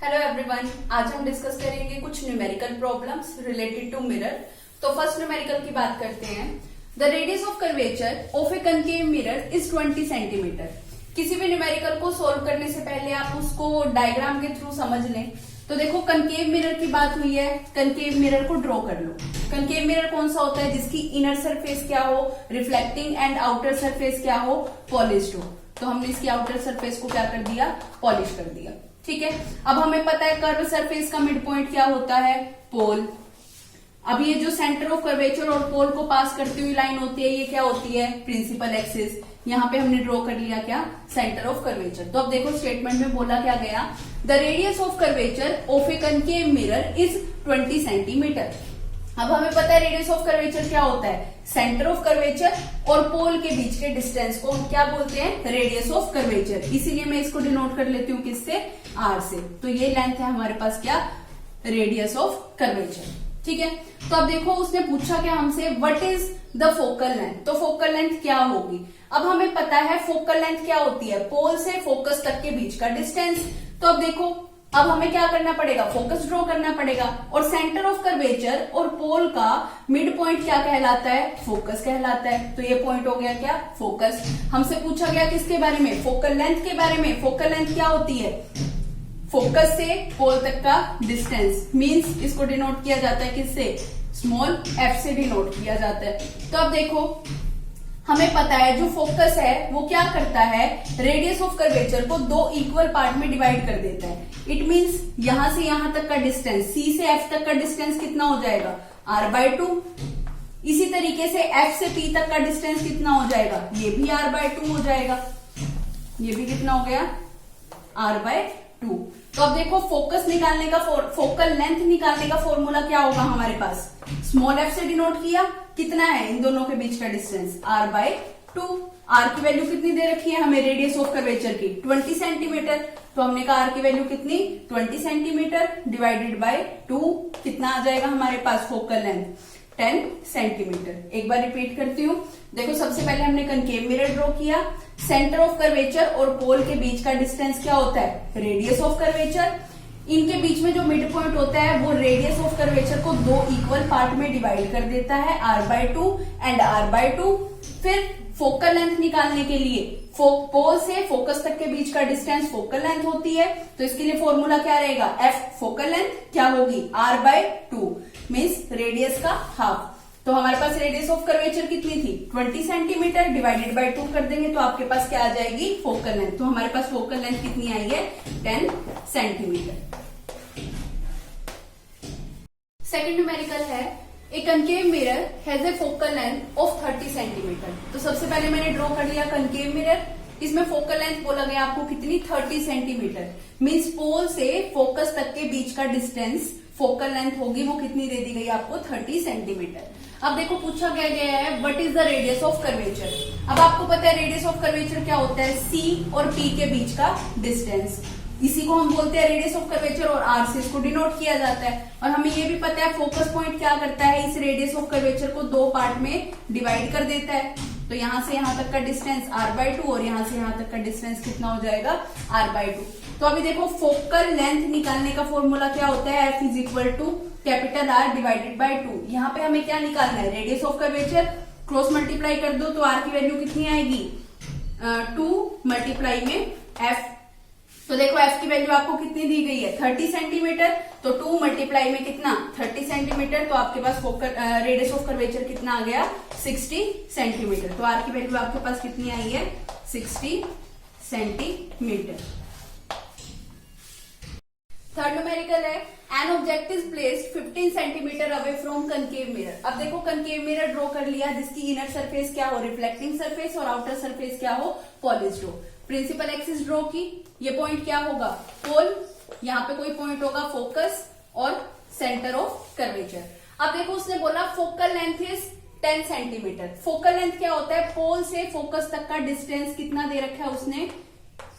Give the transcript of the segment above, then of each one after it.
Hello everyone, आज हम discuss करेंगे कुछ numerical problems related to mirror. तो फर्स्ट न्यूमेरिकल की बात करते हैं। The radius of curvature of a concave mirror is 20 centimetre. किसी भी न्यूमेरिकल को सोल्व करने से पहले आप उसको डायग्राम के थ्रू समझ लें। तो देखो, कनकेव मिरर की बात हुई है, कनकेव मिरर को ड्रॉ कर लो। कनकेव मिरर कौन सा होता है? जिसकी इनर सरफेस क्या हो, रिफ्लेक्टिंग, एंड आउटर सरफेस क्या हो, पॉलिश्ड हो। तो हमने इसकी आउटर सरफेस को क्या कर दिया? पॉलिश कर दिया। ठीक है, अब हमें पता है कर्व सरफेस का मिड पॉइंट क्या होता है? पोल। अब ये जो सेंटर ऑफ कर्वेचर और पोल को पास करती हुई लाइन होती है, ये क्या होती है? Principal axis. यहाँ पे हमने ड्रॉ कर लिया क्या? Centre of curvature. तो अब देखो, स्टेटमेंट में बोला क्या गया? The radius of curvature of a concave mirror is 20 centimetre. अब हमें पता है रेडियस ऑफ कर्वेचर क्या होता है? सेंटर ऑफ कर्वेचर और पोल के बीच के डिस्टेंस को हम क्या बोलते हैं? Radius of curvature. इसीलिए मैं इसको डिनोट कर लेती हूँ किससे? आर से। तो ये लेंथ है हमारे पास क्या? Radius of curvature. ठीक है, तो अब देखो, उसने पूछा क्या हमसे? What is the focal length. तो फोकल लेंथ क्या होगी? अब हमें पता है फोकल लेंथ क्या होती है? पोल से फोकस तक के बीच का डिस्टेंस। तो अब देखो, अब हमें क्या करना पड़ेगा? फोकस ड्रॉ करना पड़ेगा। और सेंटर ऑफ कर्वेचर और पोल का मिड पॉइंट क्या कहलाता है? फोकस कहलाता है। तो ये पॉइंट हो गया क्या? फोकस। हमसे पूछा गया किसके बारे में? फोकल लेंथ के बारे में। फोकल लेंथ क्या होती है? फोकस से पोल तक का डिस्टेंस। मींस इसको डिनोट किया जाता है किससे? स्मॉल एफ से डिनोट किया जाता है। तो अब देखो, हमें पता है जो फोकस है वो क्या करता है? रेडियस ऑफ कर्वेचर को दो इक्वल पार्ट में डिवाइड कर देता है। इट मींस यहां से यहां तक का डिस्टेंस, सी से एफ तक का डिस्टेंस कितना हो जाएगा? r/2। इसी तरीके से एफ से पी तक का डिस्टेंस कितना हो जाएगा? ये भी r/2 हो जाएगा। ये भी कितना हो गया? r/2। तो अब देखो, फोकस निकालने का फोकल लेंथ निकालने का फॉर्मूला क्या होगा हमारे पास? स्मॉल एफ से डिनोट किया। कितना है इन दोनों के बीच का डिस्टेंस? r/2। r की वैल्यू कितनी दे रखी है हमें रेडियस ऑफ कर्वेचर की? 20 सेंटीमीटर। तो हमने कहा r की वैल्यू कितनी? 20 सेंटीमीटर डिवाइडेड बाय 2। कितना आ जाएगा हमारे पास फोकल लेंथ? 10 सेंटीमीटर। एक बार रिपीट करती हूँ। देखो, सबसे पहले हमने कनकेव मिरर ड्रॉ किया। सेंटर ऑफ कर्वेचर और पोल के बीच का डिस्टेंस क्या होता है? Radius of curvature. इनके बीच में जो मिड पॉइंट होता है वो रेडियस ऑफ कर्वेचर को दो इक्वल पार्ट में डिवाइड कर देता है, r/2 एंड r/2। फिर फोकल लेंथ निकालने के लिए पोल से फोकस तक के बीच का डिस्टेंस फोकल लेंथ होती है। तो इसके लिए फॉर्मूला क्या रहेगा? f फोकल लेंथ क्या होगी? r/2 मीन्स रेडियस का हाफ। तो हमारे पास रेडियस ऑफ कर्वेचर कितनी थी? 20 सेंटीमीटर डिवाइडेड बाय 2 कर देंगे तो आपके पास क्या आ जाएगी? Focal length. तो हमारे पास फोकल लेंथ कितनी आई है? 10 सेंटीमीटर। सेकेंड न्यूमेरिकल है, a concave mirror has a focal length of 30 centimetre. तो सबसे पहले मैंने ड्रॉ कर लिया कनकेव मिरर। इसमें फोकल लेंथ बोला गया आपको कितनी? 30 सेंटीमीटर। मीन्स पोल से फोकस तक के बीच का डिस्टेंस फोकल लेंथ होगी वो कितनी दे दी गई आपको? 30 सेंटीमीटर। अब देखो, पूछा गया है what is the radius of curvature. अब आपको पता है रेडियस ऑफ कर्वेचर क्या होता है? सी और पी के बीच का डिस्टेंस। इसी को हम बोलते हैं रेडियस ऑफ कर्वेचर और आर से इसको डिनोट किया जाता है। और हमें ये भी पता है फोकस पॉइंट क्या करता है? इस रेडियस ऑफ कर्वेचर को दो पार्ट में डिवाइड कर देता है। तो यहां से यहां तक का डिस्टेंस r/2 और यहां से यहां तक का डिस्टेंस कितना हो जाएगा? r/2। तो अभी देखो, फोकल लेंथ निकालने का फॉर्मूला क्या होता है? f is equal to capital R divided by 2। यहाँ पे हमें क्या निकालना है? Radius of curvature. Cross multiply कर दो तो r की वैल्यू कितनी आएगी? 2 मल्टीप्लाई में f। तो देखो, f की वैल्यू आपको कितनी दी गई है? 30 सेंटीमीटर। तो 2 मल्टीप्लाई में कितना? 30 सेंटीमीटर। तो आपके पास रेडियस ऑफ कर्वेचर कितना आ गया? 60 सेंटीमीटर। तो r की वैल्यू आपके पास कितनी आई है? 60 सेंटीमीटर। थर्ड न्यूमेरिकल है, an object is placed 15 centimetre away from concave mirror. अब देखो, कनकेव मिरर ड्रॉ कर लिया जिसकी इनर सरफेस क्या हो? रिफ्लेक्टिंग सरफेस और आउटर सरफेस क्या हो? पॉलिश्ड हो। प्रिंसिपल एक्सिस ड्रॉ की। ये पॉइंट क्या होगा? पोल। यहाँ पे कोई पॉइंट होगा फोकस और सेंटर ऑफ कर्वेचर। अब देखो, उसने बोला focal length is 10 centimetre. Focal length क्या होता है? पोल से फोकस तक का डिस्टेंस कितना दे रखा है उसने?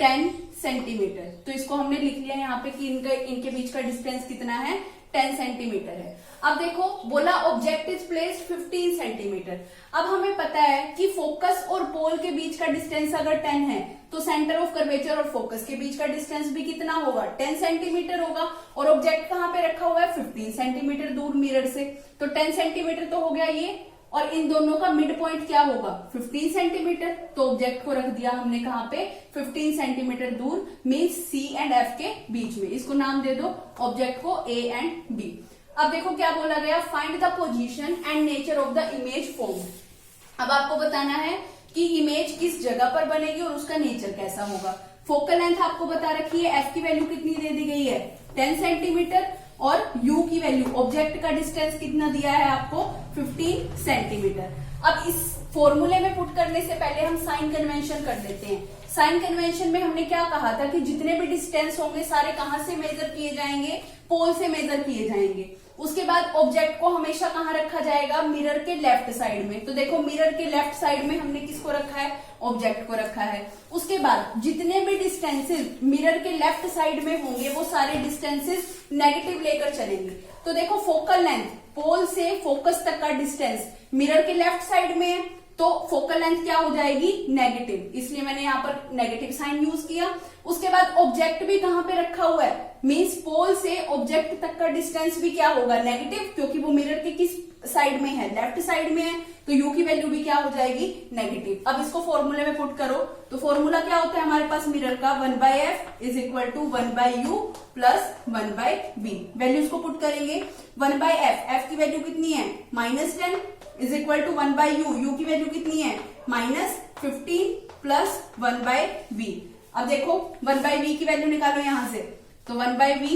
10 सेंटीमीटर। तो इसको हमने लिख लिया यहाँ पे कि इनके बीच का डिस्टेंस कितना है, 10 सेंटीमीटर है। अब देखो बोला ऑब्जेक्ट इज प्लेस्ड 15 सेंटीमीटर। अब हमें पता है कि फोकस और पोल के बीच का डिस्टेंस अगर 10 है तो सेंटर ऑफ कर्वेचर और फोकस के बीच का डिस्टेंस भी कितना होगा, 10 सेंटीमीटर होगा। और ऑब्जेक्ट कहाँ पे रखा हुआ है, 15 सेंटीमीटर दूर मिरर से। तो 10 सेंटीमीटर तो हो गया ये, और इन दोनों का मिड पॉइंट क्या होगा, 15 सेंटीमीटर। तो ऑब्जेक्ट को रख दिया हमने कहाँ पे, 15 सेंटीमीटर दूर, मीन्स सी एंड एफ के बीच में। इसको नाम दे दो ऑब्जेक्ट को ए एंड बी। अब देखो क्या बोला गया, find the position and nature of the image formed. अब आपको बताना है कि इमेज किस जगह पर बनेगी और उसका नेचर कैसा होगा। फोकल लेंथ आपको बता रखी है, एफ की वैल्यू कितनी दे दी गई है, 10 सेंटीमीटर, और u की वैल्यू, ऑब्जेक्ट का डिस्टेंस कितना दिया है आपको, 15 सेंटीमीटर। अब इस फॉर्मूले में पुट करने से पहले हम साइन कन्वेंशन कर लेते हैं। साइन कन्वेंशन में हमने क्या कहा था कि जितने भी डिस्टेंस होंगे सारे कहां से मेजर किए जाएंगे, पोल से मेजर किए जाएंगे। उसके बाद ऑब्जेक्ट को हमेशा कहां रखा जाएगा, मिरर के लेफ्ट साइड में। तो देखो मिरर के लेफ्ट साइड में हमने किसको रखा है, ऑब्जेक्ट को रखा है। उसके बाद जितने भी डिस्टेंसेस मिरर के लेफ्ट साइड में होंगे वो सारे डिस्टेंसेस नेगेटिव लेकर चलेंगे। तो देखो फोकल लेंथ, पोल से फोकस तक का डिस्टेंस मिरर के लेफ्ट साइड में है, तो फोकल लेंथ क्या हो जाएगी, नेगेटिव, इसलिए मैंने यहाँ पर नेगेटिव साइन यूज किया। उसके बाद ऑब्जेक्ट भी कहां पे रखा हुआ है, मीन्स पोल से ऑब्जेक्ट तक का डिस्टेंस भी क्या होगा, नेगेटिव, क्योंकि वो मिरर के किस साइड में है, लेफ्ट साइड में है। तो यू की वैल्यू भी क्या हो जाएगी, नेगेटिव। अब इसको फॉर्मूले में पुट करो, तो फॉर्मूला क्या होता है हमारे पास मिरर का, 1/f is equal to 1/u plus 1/b। Values को पुट करेंगे, 1/f, f की वैल्यू कितनी है, -10 is equal to 1/u, u की वैल्यू कितनी है, -15 प्लस 1/v। अब देखो 1/v की वैल्यू निकालो यहां से, तो 1/v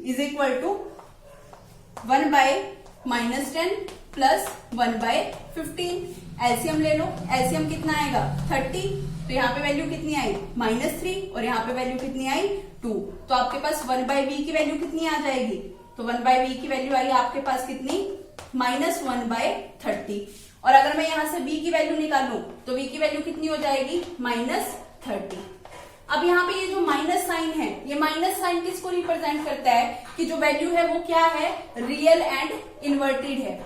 is equal to 1/-10 plus 1/15। LCM ले लो, एलसीएम कितना आएगा, 30। तो यहाँ पे वैल्यू कितनी आई, -3, और यहाँ पे वैल्यू कितनी आई, 2। तो आपके पास 1/v की वैल्यू कितनी आ जाएगी, तो 1/v की वैल्यू आई आपके पास कितनी, -1/30। और अगर मैं यहां से b की वैल्यू निकालूं तो v की वैल्यू कितनी हो जाएगी, -30। अब यहाँ पे ये जो माइनस साइन है, ये माइनस साइन किसको रिप्रेजेंट करता है, कि जो वैल्यू है वो क्या है, रियल एंड इन्वर्टेड है।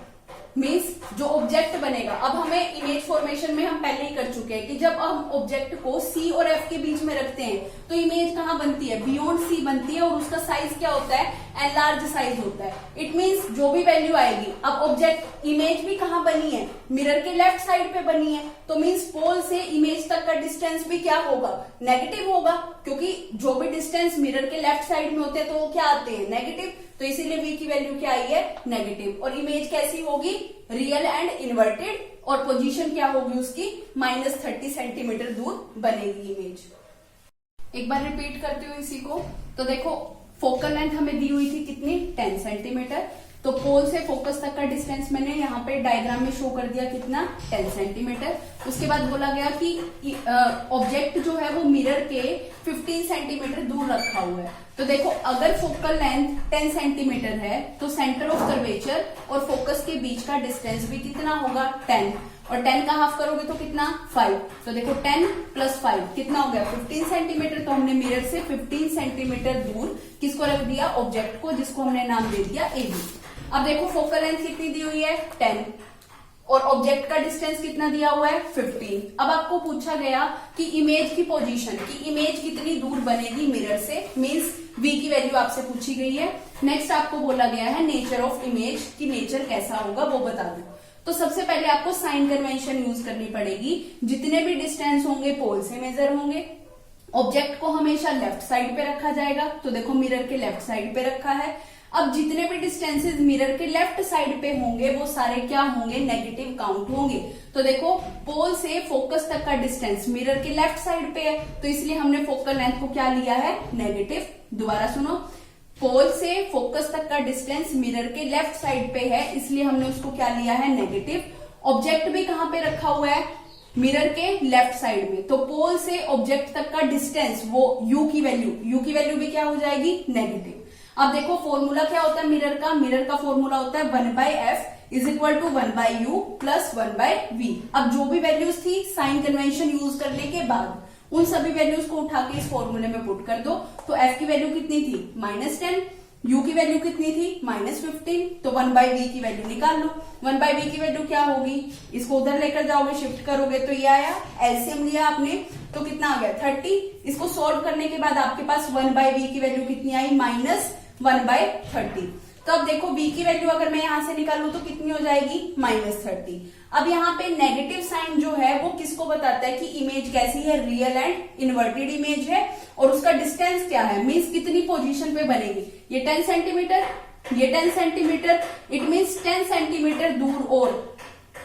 मीन्स जो ऑब्जेक्ट बनेगा, अब हमें इमेज फॉर्मेशन में हम पहले ही कर चुके हैं कि जब हम ऑब्जेक्ट को सी और एफ के बीच में रखते हैं तो इमेज कहाँ बनती है, बियॉन्ड सी बनती है, और उसका साइज क्या होता है, एनलार्ज साइज होता है। इट मीन्स जो भी वैल्यू आएगी, अब ऑब्जेक्ट इमेज भी कहाँ बनी है, मिरर के लेफ्ट साइड पे बनी है, तो मीन्स पोल से इमेज तक का डिस्टेंस भी क्या होगा, नेगेटिव होगा, क्योंकि जो भी डिस्टेंस मिरर के लेफ्ट साइड में होते हैं तो वो क्या आते हैं, नेगेटिव। तो इसीलिए v की वैल्यू क्या आई है, नेगेटिव। और इमेज कैसी होगी, रियल एंड इन्वर्टेड, और पोजीशन क्या होगी उसकी, -30 सेंटीमीटर दूर बनेगी इमेज। एक बार रिपीट करती हूँ इसी को। तो देखो फोकल लेंथ हमें दी हुई थी कितनी, 10 सेंटीमीटर। तो पोल से फोकस तक का डिस्टेंस मैंने यहाँ पे डायग्राम में शो कर दिया कितना, 10 सेंटीमीटर। उसके बाद बोला गया कि ऑब्जेक्ट जो है वो मिरर के 15 सेंटीमीटर दूर रखा हुआ है। तो देखो अगर फोकल लेंथ 10 सेंटीमीटर है तो सेंटर ऑफ कर्वेचर और फोकस के बीच का डिस्टेंस भी कितना होगा, 10, और 10 का हाफ करोगे तो कितना, 5। तो देखो 10 प्लस 5 कितना हो गया, 15 सेंटीमीटर। तो हमने मिरर से 15 सेंटीमीटर दूर किसको रख दिया, ऑब्जेक्ट को, जिसको हमने नाम दे दिया ए बी। अब देखो फोकल लेंथ कितनी दी हुई है, 10, और ऑब्जेक्ट का डिस्टेंस कितना दिया हुआ है, 15। अब आपको पूछा गया कि इमेज की पोजीशन, की इमेज कितनी दूर बनेगी मिरर से, मींस v की वैल्यू आपसे पूछी गई है। नेक्स्ट आपको बोला गया है नेचर ऑफ इमेज, की नेचर कैसा होगा वो बता दो। तो सबसे पहले आपको साइन कन्वेंशन यूज करनी पड़ेगी। जितने भी डिस्टेंस होंगे पोल से मेजर होंगे, ऑब्जेक्ट को हमेशा लेफ्ट साइड पे रखा जाएगा। तो देखो मिरर के लेफ्ट साइड पे रखा है। अब जितने भी डिस्टेंसेस मिरर के लेफ्ट साइड पे होंगे वो सारे क्या होंगे, नेगेटिव काउंट होंगे। तो देखो पोल से फोकस तक का डिस्टेंस मिरर के लेफ्ट साइड पे है, तो इसलिए हमने फोकल लेंथ को क्या लिया है, नेगेटिव। दोबारा सुनो, पोल से फोकस तक का डिस्टेंस मिरर के लेफ्ट साइड पे है, इसलिए हमने उसको क्या लिया है, नेगेटिव। ऑब्जेक्ट भी कहां पे रखा हुआ है, मिरर के लेफ्ट साइड में, तो पोल से ऑब्जेक्ट तक का डिस्टेंस वो u की वैल्यू भी क्या हो जाएगी, नेगेटिव। अब देखो फॉर्मूला क्या होता है मिरर का फॉर्मूला होता है 1/f is equal to 1/u plus 1/v। अब जो भी वैल्यूज थी साइन कन्वेंशन यूज करने के बाद उन सभी वैल्यूज को उठा के इस फॉर्मूले में पुट कर दो। तो एफ की वैल्यू कितनी थी -10, यू की वैल्यू कितनी थी -15, तो 1/v की वैल्यू निकाल लो। 1/v की वैल्यू क्या होगी, इसको उधर लेकर जाओगे, शिफ्ट करोगे तो ये आया, एलसीएम लिया आपने तो कितना आ गया 30। इसको सॉल्व करने के बाद आपके पास 1/v की वैल्यू कितनी आई -1/30। तो अब देखो v की वैल्यू अगर मैं यहां से निकालूं तो कितनी हो जाएगी -30। अब यहाँ पे नेगेटिव साइन जो है वो किसको बताता है कि इमेज कैसी है, रियल एंड इन्वर्टेड इमेज है, और उसका डिस्टेंस क्या है, मीन्स कितनी पोजीशन पे बनेगी, ये 10 सेंटीमीटर, ये 10 सेंटीमीटर, इट मीन्स 10 सेंटीमीटर दूर, और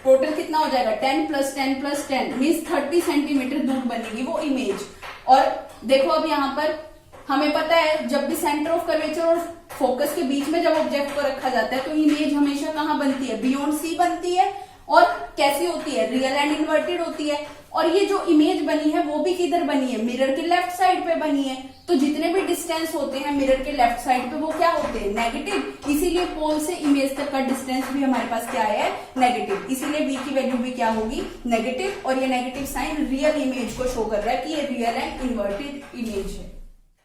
टोटल कितना हो जाएगा 10 + 10 + 10 मीन्स 30 सेंटीमीटर दूर बनेगी वो इमेज। और देखो अब यहाँ पर हमें पता है जब भी सेंटर ऑफ कर्वेचर और फोकस के बीच में जब ऑब्जेक्ट को रखा जाता है तो इमेज हमेशा कहाँ बनती है, बियॉन्ड सी बनती है, और कैसी होती है, रियल एंड इन्वर्टेड होती है। और ये जो इमेज बनी है वो भी किधर बनी है, मिरर के लेफ्ट साइड पे बनी है। तो जितने भी डिस्टेंस होते हैं मिरर के लेफ्ट साइड पे वो क्या होते हैं, नेगेटिव। इसीलिए पोल से इमेज तक का डिस्टेंस भी हमारे पास क्या है, नेगेटिव। इसीलिए v की वैल्यू भी क्या होगी, नेगेटिव। और ये नेगेटिव साइन रियल इमेज को शो कर रहा है कि ये रियल एंड इन्वर्टेड इमेज है।